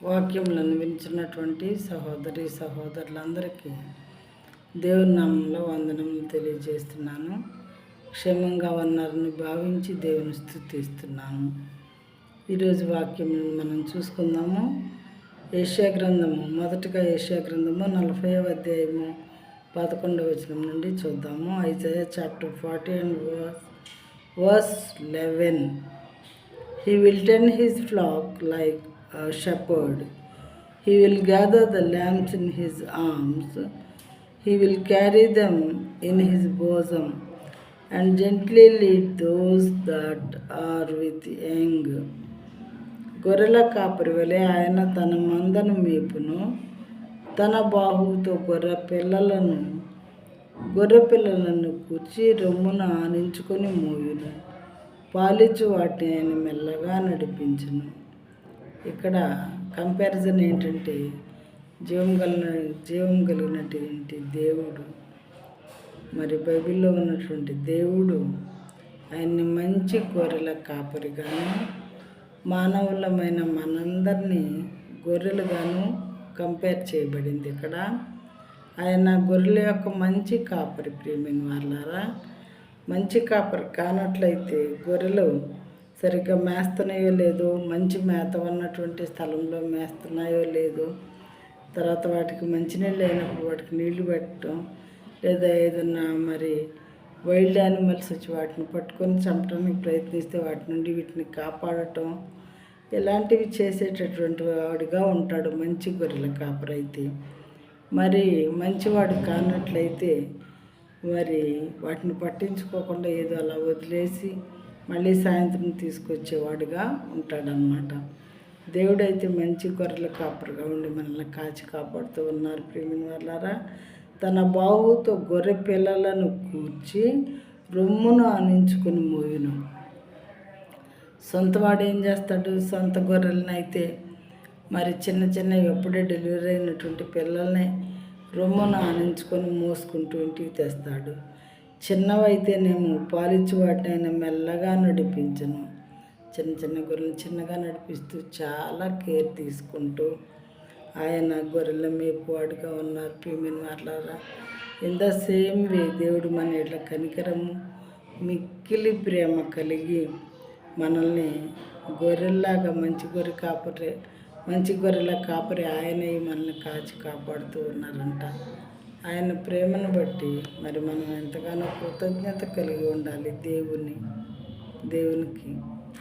వాక్యములను వింటున్నటువంటి సహోదరి సహోదరులందరికీ దేవుని నామంలో వందనములు తెలియజేస్తున్నాను. క్షేమంగా ఉన్నారని భావించి దేవుని స్తుతిస్తున్నాను. ఈరోజు వాక్యములను మనం చూసుకుందాము. యెషయా గ్రంథము, మొదటగా యెషయా గ్రంథము 40వ అధ్యాయము 11వ వచనం నుండి చూద్దాము. Isaiah chapter 40 and verse 11. He will tend his flock like a shepherd. He will gather the lambs in his arms. He will carry them in his bosom and gently lead those that are with young. గొర్రెల కాపరి వలె ఆయన తన మందను మేపును. తన బాహువుతో గొర్రె పిల్లలను కూర్చి రొమ్మున ఆనించుకొని మోయును. పాలిచ్చు వాటిని ఆయన మెల్లగా నడిపించును. ఇక్కడ కంపారిజన్ ఏంటంటే జీవం కలిగినటువంటి దేవుడు, మరి బైబిల్లో ఉన్నటువంటి దేవుడు ఆయన్ని మంచి గొర్రెల కాపరిగాను, మానవులమైన మనందరినీ గొర్రెలుగాను కంపేర్ చేయబడింది. ఇక్కడ ఆయన గొర్రెల యొక్క మంచి కాపరి. ప్రియమైన వాళ్ళారా, మంచి కాపరి కానట్లయితే గొర్రెలు సరిగ్గా మేస్తున్నాయో లేదో, మంచి మేత ఉన్నటువంటి స్థలంలో మేస్తున్నాయో లేదో, తర్వాత వాటికి మంచినీళ్ళు అయినప్పుడు వాటికి నీళ్లు పెట్టడం, లేదా ఏదన్నా మరి వైల్డ్ యానిమల్స్ వచ్చి వాటిని పట్టుకొని చంపడానికి ప్రయత్నిస్తే వాటి నుండి వీటిని కాపాడటం, ఇలాంటివి చేసేటటువంటి వాడిగా ఉంటాడు మంచి గొర్రెల కాపరి అయితే. మరి మంచివాడు కానట్లయితే మరి వాటిని పట్టించుకోకుండా ఏదో అలా వదిలేసి మళ్ళీ సాయంత్రం తీసుకొచ్చేవాడుగా ఉంటాడనమాట. దేవుడైతే మంచి గొర్రెల కాపరిగా ఉండి మనల్ని కాచి కాపాడుతూ ఉన్నారు. ప్రియమైన వాళ్ళారా, తన బాహువుతో గొర్రె పిల్లలను కూర్చి రొమ్మును ఆనించుకొని మోయును. సొంతవాడు ఏం చేస్తాడు? సొంత గొర్రెలను అయితే మరి చిన్న ఎప్పుడే డెలివరీ అయినటువంటి పిల్లల్ని రొమ్మును ఆనించుకొని మోసుకుంటూ ఇంటికి తెస్తాడు. చిన్నవైతేనేమో పాలిచ్చు వాటిని ఆయన మెల్లగా నడిపించను. చిన్న గొర్రెలను చిన్నగా నడిపిస్తూ చాలా కేర్ తీసుకుంటూ ఆయన గొర్రెల మేపువాడుగా ఉన్నారు. ప్రియమైన వాళ్ళారా, ఇన్ ద సేమ్ వే దేవుడు మన ఇట్లా కనికరము, మిక్కిలి ప్రేమ కలిగి మనల్ని గొర్రెల్లాగా మంచి గొర్రెల కాపరి ఆయన మనల్ని కాచి కాపాడుతూ ఉన్నారంట. ఆయన ప్రేమను బట్టి మరి మనం ఎంతగానో కృతజ్ఞత కలిగి ఉండాలి దేవునికి.